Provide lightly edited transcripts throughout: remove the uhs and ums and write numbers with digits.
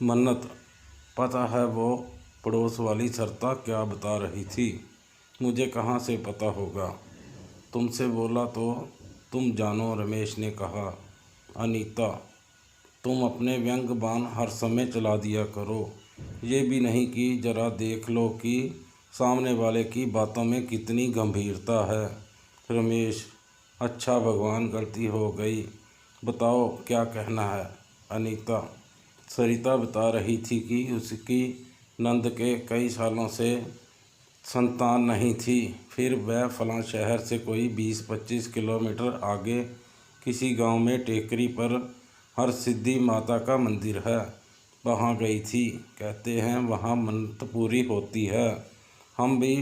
मन्नत, पता है वो पड़ोस वाली सरिता क्या बता रही थी? मुझे कहाँ से पता होगा? तुमसे बोला तो तुम जानो, रमेश ने कहा। अनीता, तुम अपने व्यंग बाण हर समय चला दिया करो। ये भी नहीं कि जरा देख लो कि सामने वाले की बातों में कितनी गंभीरता है। रमेश, अच्छा भगवान, गलती हो गई। बताओ क्या कहना है? अनीता, सरिता बता रही थी कि उसकी नंद के कई सालों से संतान नहीं थी। फिर वह फलां शहर से कोई 20-25 किलोमीटर आगे किसी गांव में टेकरी पर हरसिद्धि माता का मंदिर है, वहां गई थी। कहते हैं वहां मन्नत पूरी होती है। हम भी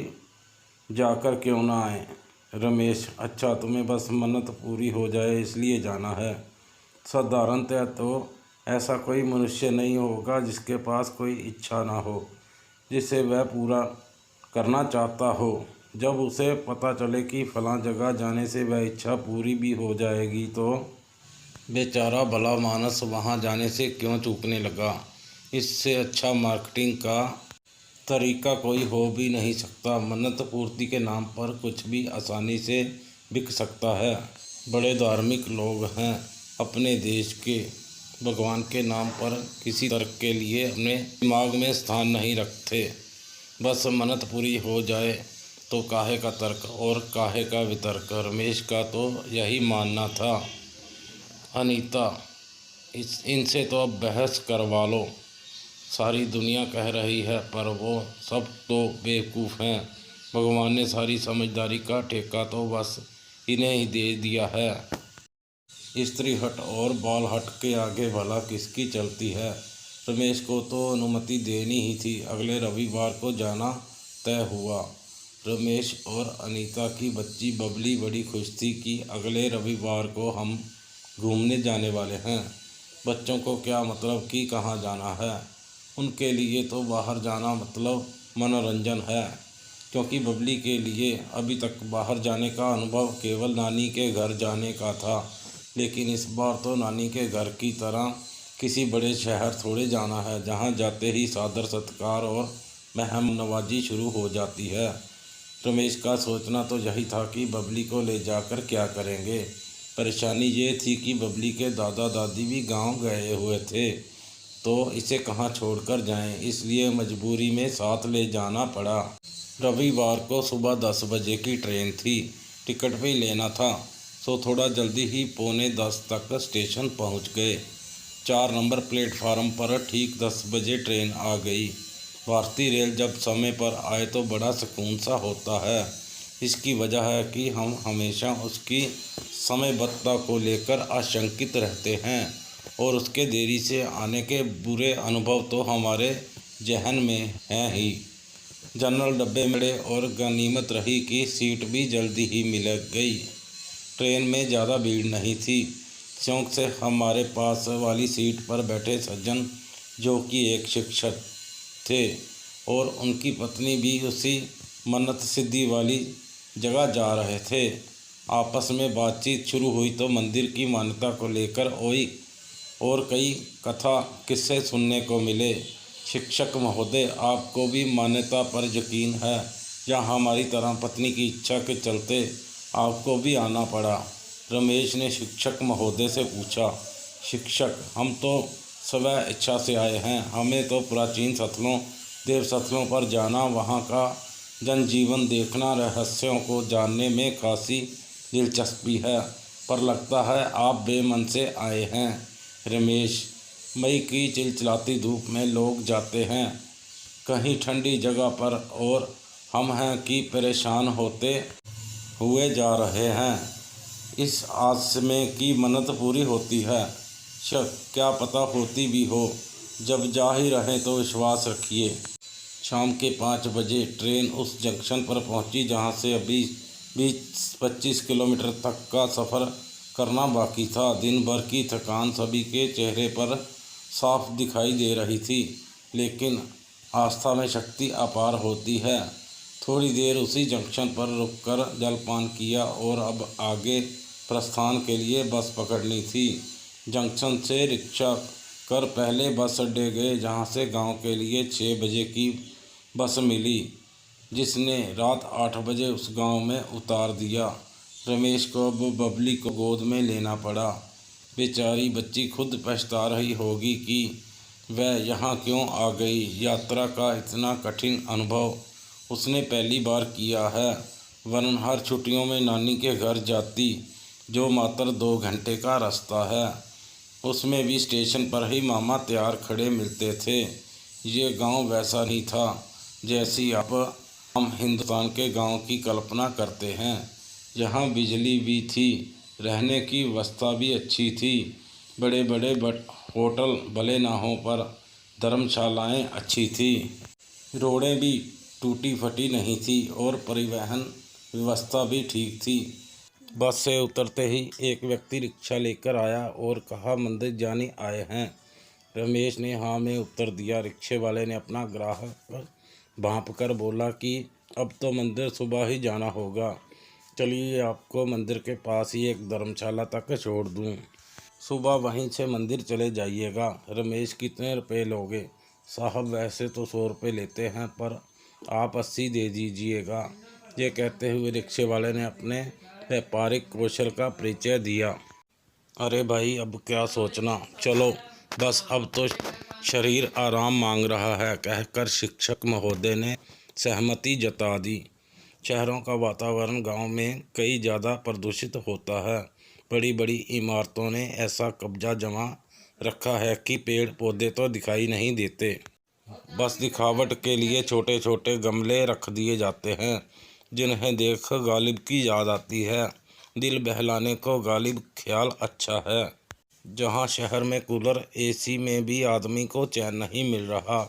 जाकर क्यों ना आए? रमेश, अच्छा, तुम्हें बस मन्नत पूरी हो जाए इसलिए जाना है? साधारणतः तो ऐसा कोई मनुष्य नहीं होगा जिसके पास कोई इच्छा ना हो जिसे वह पूरा करना चाहता हो। जब उसे पता चले कि फलां जगह जाने से वह इच्छा पूरी भी हो जाएगी तो बेचारा भला मानस वहां जाने से क्यों चूकने लगा? इससे अच्छा मार्केटिंग का तरीका कोई हो भी नहीं सकता। मन्नत पूर्ति के नाम पर कुछ भी आसानी से बिक सकता है। बड़े धार्मिक लोग हैं अपने देश के, भगवान के नाम पर किसी तर्क के लिए अपने दिमाग में स्थान नहीं रखते। बस मन्नत पूरी हो जाए तो काहे का तर्क और काहे का वितर्क। रमेश का तो यही मानना था। अनीता, इनसे तो अब बहस करवा लो। सारी दुनिया कह रही है पर वो सब तो बेवकूफ़ हैं। भगवान ने सारी समझदारी का ठेका तो बस इन्हें ही दे दिया है। स्त्री हट और बाल हट के आगे भला किसकी चलती है? रमेश को तो अनुमति देनी ही थी। अगले रविवार को जाना तय हुआ। रमेश और अनीता की बच्ची बबली बड़ी खुश थी कि अगले रविवार को हम घूमने जाने वाले हैं। बच्चों को क्या मतलब कि कहाँ जाना है, उनके लिए तो बाहर जाना मतलब मनोरंजन है। क्योंकि बबली के लिए अभी तक बाहर जाने का अनुभव केवल नानी के घर जाने का था, लेकिन इस बार तो नानी के घर की तरह किसी बड़े शहर थोड़े जाना है जहाँ जाते ही सादर सत्कार और मेहमान नवाजी शुरू हो जाती है। रमेश का सोचना तो यही था कि बबली को ले जाकर क्या करेंगे। परेशानी ये थी कि बबली के दादा दादी भी गांव गए हुए थे, तो इसे कहाँ छोड़कर जाएं, इसलिए मजबूरी में साथ ले जाना पड़ा। रविवार को सुबह 10 बजे की ट्रेन थी। टिकट भी लेना था, सो थोड़ा जल्दी ही 9:45 तक स्टेशन पहुंच गए। 4 नंबर प्लेटफार्म पर ठीक 10 बजे ट्रेन आ गई। भारतीय रेल जब समय पर आए तो बड़ा सुकून सा होता है। इसकी वजह है कि हम हमेशा उसकी समयबद्धता को लेकर आशंकित रहते हैं और उसके देरी से आने के बुरे अनुभव तो हमारे जहन में हैं ही। जनरल डब्बे मिले और गनीमत रही कि सीट भी जल्दी ही मिल गई। ट्रेन में ज़्यादा भीड़ नहीं थी। चौंक से हमारे पास वाली सीट पर बैठे सज्जन, जो कि एक शिक्षक थे, और उनकी पत्नी भी उसी मन्नत सिद्धि वाली जगह जा रहे थे। आपस में बातचीत शुरू हुई तो मंदिर की मान्यता को लेकर और कई कथा किस्से सुनने को मिले। शिक्षक महोदय, आपको भी मान्यता पर यकीन है या हमारी तरह पत्नी की इच्छा के चलते आपको भी आना पड़ा? रमेश ने शिक्षक महोदय से पूछा। शिक्षक, हम तो स्व इच्छा से आए हैं। हमें तो प्राचीन स्थलों, देव स्थलों पर जाना, वहाँ का जनजीवन देखना, रहस्यों को जानने में खासी दिलचस्पी है, पर लगता है आप बेमन से आए हैं। रमेश, मई की चिलचिलाती धूप में लोग जाते हैं कहीं ठंडी जगह पर, और हम हैं कि परेशान होते हुए जा रहे हैं इस आस में कि मन्नत पूरी होती है। क्या पता होती भी हो। जब जा ही रहे तो विश्वास रखिए। शाम के 5 बजे ट्रेन उस जंक्शन पर पहुंची जहां से अभी 20-25 किलोमीटर तक का सफ़र करना बाकी था। दिन भर की थकान सभी के चेहरे पर साफ दिखाई दे रही थी, लेकिन आस्था में शक्ति अपार होती है। थोड़ी देर उसी जंक्शन पर रुककर जलपान किया और अब आगे प्रस्थान के लिए बस पकड़नी थी। जंक्शन से रिक्शा कर पहले बस अड्डे गए, जहाँ से गांव के लिए 6 बजे की बस मिली, जिसने रात 8 बजे उस गांव में उतार दिया। रमेश को अब बबली को गोद में लेना पड़ा। बेचारी बच्ची खुद पछता रही होगी कि वह यहाँ क्यों आ गई। यात्रा का इतना कठिन अनुभव उसने पहली बार किया है, वरना हर छुट्टियों में नानी के घर जाती, जो मात्र 2 घंटे का रास्ता है। उसमें भी स्टेशन पर ही मामा तैयार खड़े मिलते थे। ये गांव वैसा नहीं था जैसी आप हम हिंदुस्तान के गांव की कल्पना करते हैं। यहाँ बिजली भी थी, रहने की व्यवस्था भी अच्छी थी। बड़े बड़े होटल भले ना हों, पर धर्मशालाएं अच्छी थी। रोडें भी टूटी फटी नहीं थी और परिवहन व्यवस्था भी ठीक थी। बस से उतरते ही एक व्यक्ति रिक्शा लेकर आया और कहा, मंदिर जाने आए हैं। रमेश ने हाँ में उत्तर दिया। रिक्शे वाले ने अपना ग्राहक भांप कर बोला कि अब तो मंदिर सुबह ही जाना होगा, चलिए आपको मंदिर के पास ही एक धर्मशाला तक छोड़ दूँ, सुबह वहीं से मंदिर चले जाइएगा। रमेश, कितने रुपए लोगे? साहब, वैसे तो 100 रुपये लेते हैं, पर आप 80 दे दीजिएगा। ये कहते हुए रिक्शे वाले ने अपने व्यापारिक कौशल का परिचय दिया। अरे भाई, अब क्या सोचना, चलो बस, अब तो शरीर आराम मांग रहा है, कहकर शिक्षक महोदय ने सहमति जता दी। शहरों का वातावरण गांव में कई ज़्यादा प्रदूषित होता है। बड़ी बड़ी इमारतों ने ऐसा कब्जा जमा रखा है कि पेड़ पौधे तो दिखाई नहीं देते। बस दिखावट के लिए छोटे छोटे गमले रख दिए जाते हैं, जिन्हें देख गालिब की याद आती है। दिल बहलाने को गालिब ख्याल अच्छा है। जहाँ शहर में कूलर एसी में भी आदमी को चैन नहीं मिल रहा,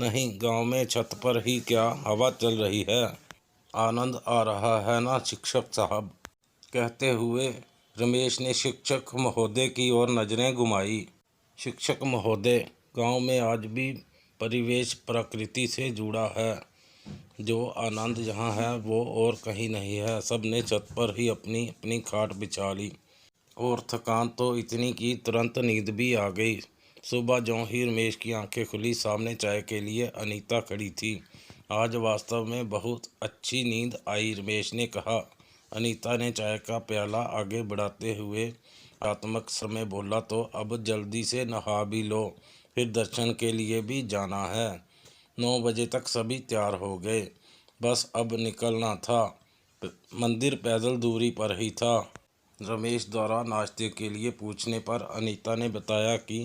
नहीं गांव में छत पर ही क्या हवा चल रही है। आनंद आ रहा है ना शिक्षक साहब? कहते हुए रमेश ने शिक्षक महोदय की ओर नज़रें घुमाई। शिक्षक महोदय, गांव में आज भी परिवेश प्रकृति से जुड़ा है। जो आनंद यहाँ है वो और कहीं नहीं है। सब ने छत पर ही अपनी अपनी खाट बिछा ली और थकान तो इतनी कि तुरंत नींद भी आ गई। सुबह ज्यों ही रमेश की आंखें खुली, सामने चाय के लिए अनीता खड़ी थी। आज वास्तव में बहुत अच्छी नींद आई, रमेश ने कहा। अनीता ने चाय का प्याला आगे बढ़ाते हुए आत्मक स्वर में बोला, तो अब जल्दी से नहा भी लो, फिर दर्शन के लिए भी जाना है। 9 बजे तक सभी तैयार हो गए, बस अब निकलना था। मंदिर पैदल दूरी पर ही था। रमेश द्वारा नाश्ते के लिए पूछने पर अनीता ने बताया कि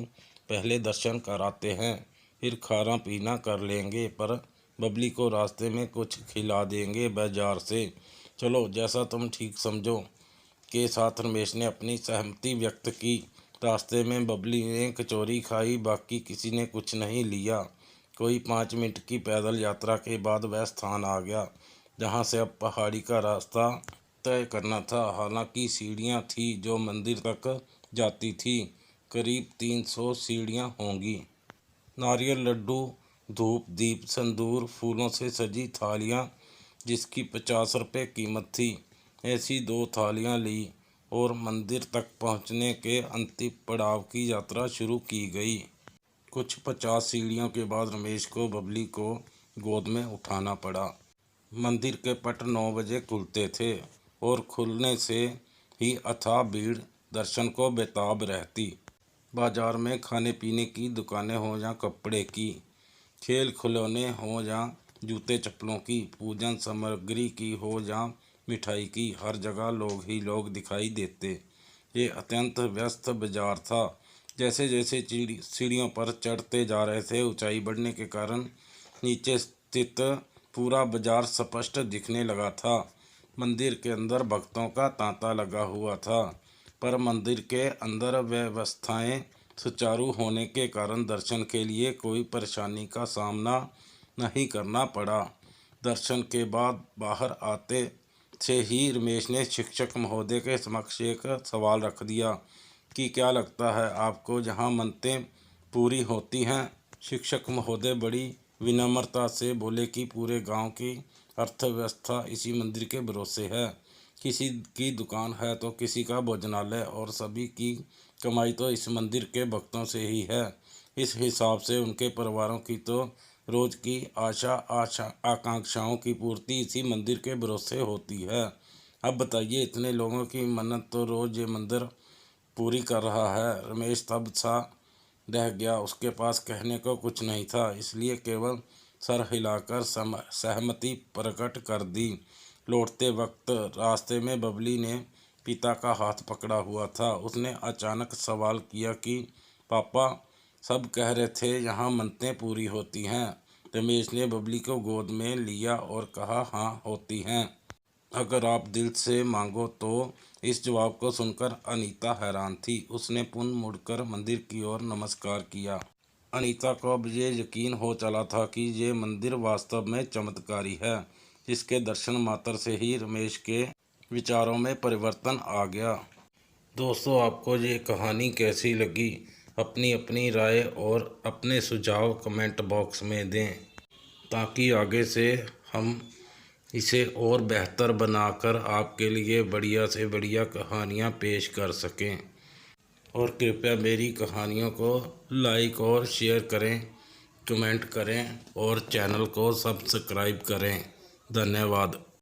पहले दर्शन कराते हैं, फिर खाना पीना कर लेंगे, पर बबली को रास्ते में कुछ खिला देंगे बाजार से। चलो, जैसा तुम ठीक समझो। के साथ रमेश ने अपनी सहमति व्यक्त की। रास्ते में बबली ने कचौरी खाई, बाकी किसी ने कुछ नहीं लिया। कोई 5 मिनट की पैदल यात्रा के बाद वह स्थान आ गया जहाँ से अब पहाड़ी का रास्ता तय करना था। हालांकि सीढ़ियाँ थी जो मंदिर तक जाती थी, करीब 300 सीढ़ियाँ होंगी। नारियल, लड्डू, धूप, दीप, संदूर, फूलों से सजी थालियाँ, जिसकी 50 रुपये कीमत थी। ऐसी 2 थालियाँ ली और मंदिर तक पहुँचने के अंतिम पड़ाव की यात्रा शुरू की गई। कुछ 50 सीढ़ियों के बाद रमेश को बबली को गोद में उठाना पड़ा। मंदिर के पट 9 बजे खुलते थे और खुलने से ही अथाह भीड़ दर्शन को बेताब रहती। बाजार में खाने पीने की दुकानें हों या कपड़े की, खेल खिलौने हों या जूते चप्पलों की, पूजन सामग्री की हो या मिठाई की, हर जगह लोग ही लोग दिखाई देते। ये अत्यंत व्यस्त बाजार था। जैसे जैसे सीढ़ियों पर चढ़ते जा रहे थे, ऊंचाई बढ़ने के कारण नीचे स्थित पूरा बाजार स्पष्ट दिखने लगा था। मंदिर के अंदर भक्तों का तांता लगा हुआ था, पर मंदिर के अंदर व्यवस्थाएं सुचारू होने के कारण दर्शन के लिए कोई परेशानी का सामना नहीं करना पड़ा। दर्शन के बाद बाहर आते से ही रमेश ने शिक्षक महोदय के समक्ष एक सवाल रख दिया कि क्या लगता है आपको जहां मन्नतें पूरी होती हैं? शिक्षक महोदय बड़ी विनम्रता से बोले कि पूरे गांव की अर्थव्यवस्था इसी मंदिर के भरोसे है। किसी की दुकान है तो किसी का भोजनालय, और सभी की कमाई तो इस मंदिर के भक्तों से ही है। इस हिसाब से उनके परिवारों की तो रोज की आकांक्षाओं की पूर्ति इसी मंदिर के भरोसे होती है। अब बताइए, इतने लोगों की मन्नत तो रोज ये मंदिर पूरी कर रहा है। रमेश स्तब्ध सा रह गया। उसके पास कहने को कुछ नहीं था, इसलिए केवल सर हिलाकर सहमति प्रकट कर दी। लौटते वक्त रास्ते में बबली ने पिता का हाथ पकड़ा हुआ था। उसने अचानक सवाल किया कि पापा, सब कह रहे थे यहाँ मन्नतें पूरी होती हैं। रमेश ने बबली को गोद में लिया और कहा, हाँ होती हैं, अगर आप दिल से मांगो तो। इस जवाब को सुनकर अनीता हैरान थी। उसने पुनः मुड़कर मंदिर की ओर नमस्कार किया। अनीता को अब ये यकीन हो चला था कि ये मंदिर वास्तव में चमत्कारी है, जिसके दर्शन मात्र से ही रमेश के विचारों में परिवर्तन आ गया। दोस्तों, आपको ये कहानी कैसी लगी? अपनी अपनी राय और अपने सुझाव कमेंट बॉक्स में दें, ताकि आगे से हम इसे और बेहतर बनाकर आपके लिए बढ़िया से बढ़िया कहानियाँ पेश कर सकें। और कृपया मेरी कहानियों को लाइक और शेयर करें, कमेंट करें और चैनल को सब्सक्राइब करें। धन्यवाद।